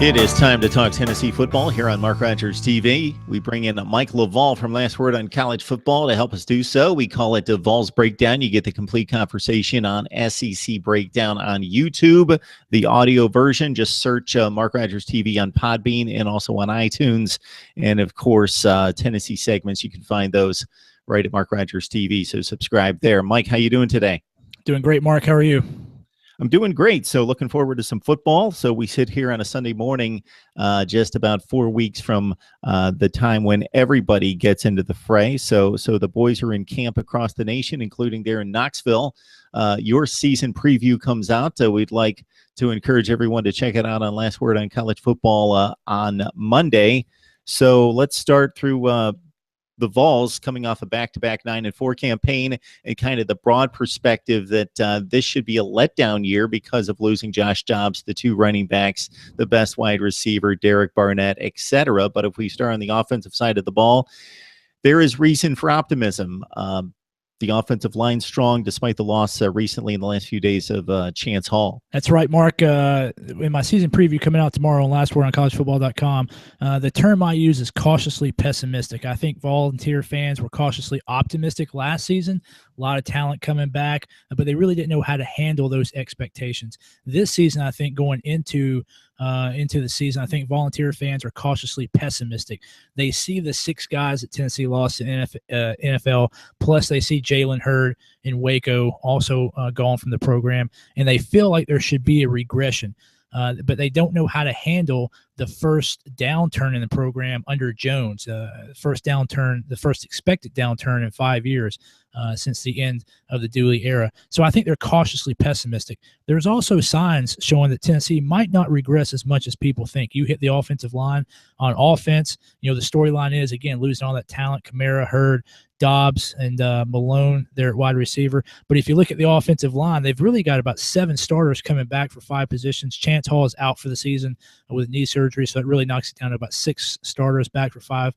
It is time to talk Tennessee football here on Mark Rogers TV. We bring in Mike Laval from Last Word on College Football to help us do so. We call it Laval's Breakdown. You get the complete conversation on SEC Breakdown on YouTube. The audio version, just search Mark Rogers TV on Podbean and also on iTunes. And, of course, Tennessee segments, you can find those right at Mark Rogers TV. So subscribe there. Mike, how you doing today? Doing great, Mark. How are you? I'm doing great. So looking forward to some football. So we sit here on a Sunday morning, just about 4 weeks from the time when everybody gets into the fray. So the boys are in camp across the nation, including there in Knoxville. Your season preview comes out. We'd like to encourage everyone to check it out on Last Word on College Football on Monday. So let's start through the Vols coming off a back-to-back 9-4 campaign, and kind of the broad perspective that this should be a letdown year because of losing Josh Dobbs, the two running backs, the best wide receiver, Derek Barnett, etc. But if we start on the offensive side of the ball, there is reason for optimism. The offensive line strong despite the loss recently in the last few days of Chance Hall. That's right, Mark. In my season preview coming out tomorrow on Last Word on collegefootball.com, the term I use is cautiously pessimistic. I think Volunteer fans were cautiously optimistic last season. A lot of talent coming back, but they really didn't know how to handle those expectations. This season, I think going into the season, I think Volunteer fans are cautiously pessimistic. They see the 6 guys that Tennessee lost to NFL, plus they see Jalen Hurd in Waco also gone from the program, and they feel like there should be a regression. But they don't know how to handle the first downturn in the program under Jones, the first expected downturn in 5 years since the end of the Dooley era. So I think they're cautiously pessimistic. There's also signs showing that Tennessee might not regress as much as people think. You hit the offensive line. On offense, the storyline is, again, losing all that talent, Kamara, Hurd, Dobbs, and Malone there at wide receiver. But if you look at the offensive line, they've really got about 7 starters coming back for 5 positions. Chance Hall is out for the season with knee surgery, so it really knocks it down to about 6 starters back for 5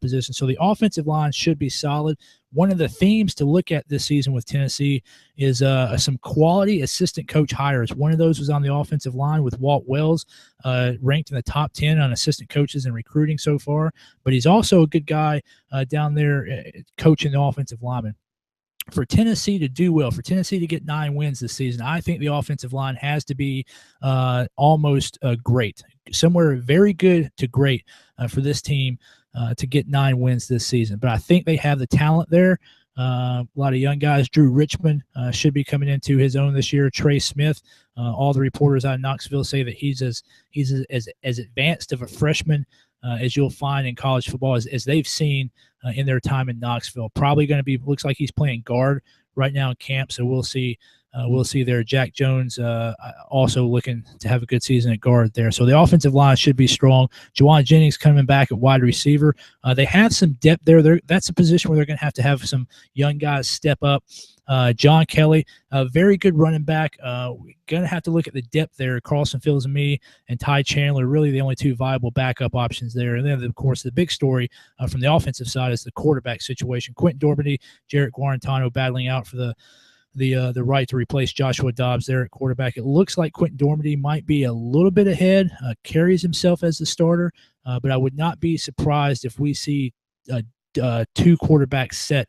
positions. So the offensive line should be solid. One of the themes to look at this season with Tennessee is some quality assistant coach hires. One of those was on the offensive line with Walt Wells, ranked in the top 10 on assistant coaches in recruiting so far. But he's also a good guy down there coaching the offensive linemen. For Tennessee to do well, for Tennessee to get 9 wins this season, I think the offensive line has to be almost great, somewhere very good to great for this team to get 9 wins this season. But I think they have the talent there. A lot of young guys. Drew Richmond should be coming into his own this year. Trey Smith. All the reporters out of Knoxville say that he's as advanced of a freshman as you'll find in college football as they've seen in their time in Knoxville. Probably going to be, looks like he's playing guard right now in camp, so we'll see. We'll see there. Jack Jones also looking to have a good season at guard there. So the offensive line should be strong. Juwan Jennings coming back at wide receiver. They have some depth there. That's a position where they're going to have some young guys step up. John Kelly, a very good running back. We're going to have to look at the depth there. Carlson Fields-Me and Ty Chandler, really the only 2 viable backup options there. And then, of course, the big story from the offensive side is the quarterback situation. Quentin Dormady, Jarrett Guarantano battling out for the right to replace Joshua Dobbs there at quarterback. It looks like Quentin Dormady might be a little bit ahead, carries himself as the starter, but I would not be surprised if we see 2 quarterbacks set,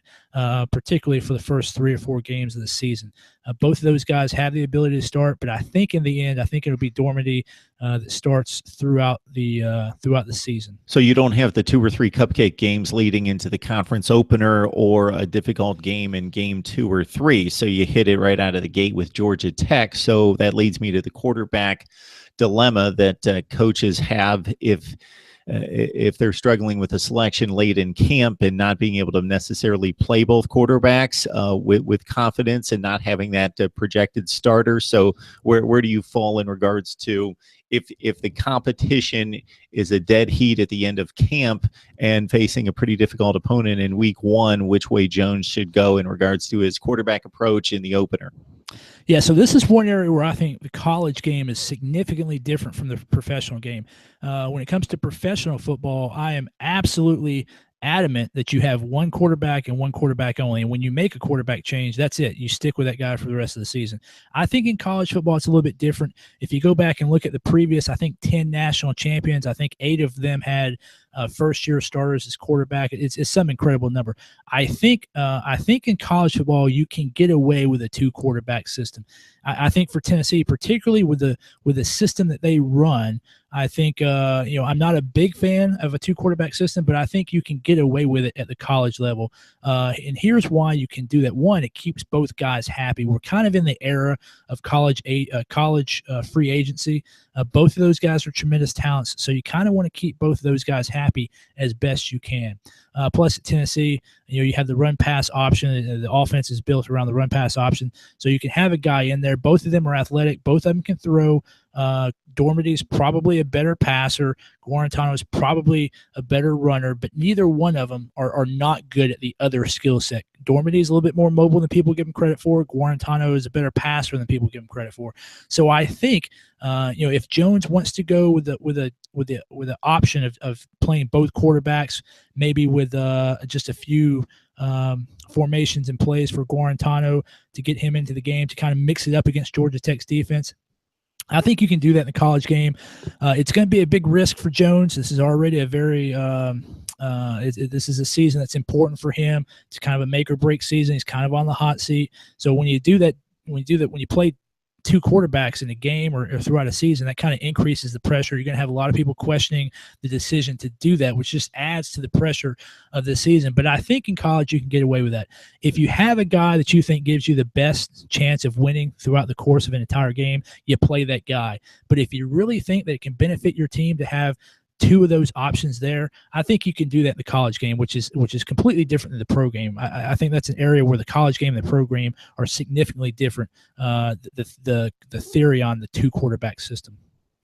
particularly for the first 3 or 4 games of the season. Both of those guys have the ability to start, but I think in the end, I think it'll be Dormady that starts throughout the season. So you don't have the 2 or 3 cupcake games leading into the conference opener or a difficult game in game 2 or 3. So you hit it right out of the gate with Georgia Tech. So that leads me to the quarterback dilemma that coaches have if they're struggling with a selection late in camp and not being able to necessarily play both quarterbacks with confidence and not having that projected starter. So where do you fall in regards to if the competition is a dead heat at the end of camp and facing a pretty difficult opponent in week 1, which way Jones should go in regards to his quarterback approach in the opener? Yeah, so this is one area where I think the college game is significantly different from the professional game. When it comes to professional football, I am absolutely adamant that you have one quarterback and one quarterback only. And when you make a quarterback change, that's it. You stick with that guy for the rest of the season. I think in college football, it's a little bit different. If you go back and look at the previous, I think 10 national champions, I think 8 of them had first-year starters as quarterback. It's some incredible number. I think in college football you can get away with a 2-quarterback system. I think for Tennessee, particularly with the system that they run, I think I'm not a big fan of a 2-quarterback system, but I think you can get away with it at the college level. And here's why you can do that. One, it keeps both guys happy. We're kind of in the era of college free agency. Both of those guys are tremendous talents, so you kind of want to keep both of those guys happy as best you can. Plus, at Tennessee, you have the run-pass option. The offense is built around the run-pass option, so you can have a guy in there. Both of them are athletic. Both of them can throw. Dormity's probably a better passer. Guarantano's probably a better runner, but neither one of them are not good at the other skill set. Dormity is a little bit more mobile than people give him credit for. Guarantano is a better passer than people give him credit for. So I think if Jones wants to go with the option of playing both quarterbacks, maybe with just a few formations and plays for Guarantano to get him into the game to kind of mix it up against Georgia Tech's defense, I think you can do that in the college game. It's going to be a big risk for Jones. This is already a very this is a season that's important for him. It's kind of a make or break season. He's kind of on the hot seat. So when you do that, when you play 2 quarterbacks in a game or throughout a season, that kind of increases the pressure. You're going to have a lot of people questioning the decision to do that, which just adds to the pressure of the season. But I think in college you can get away with that. If you have a guy that you think gives you the best chance of winning throughout the course of an entire game, you play that guy. But if you really think that it can benefit your team to have 2 of those options there, I think you can do that in the college game, which is completely different than the pro game. I think that's an area where the college game and the pro game are significantly different. The theory on the 2-quarterback system.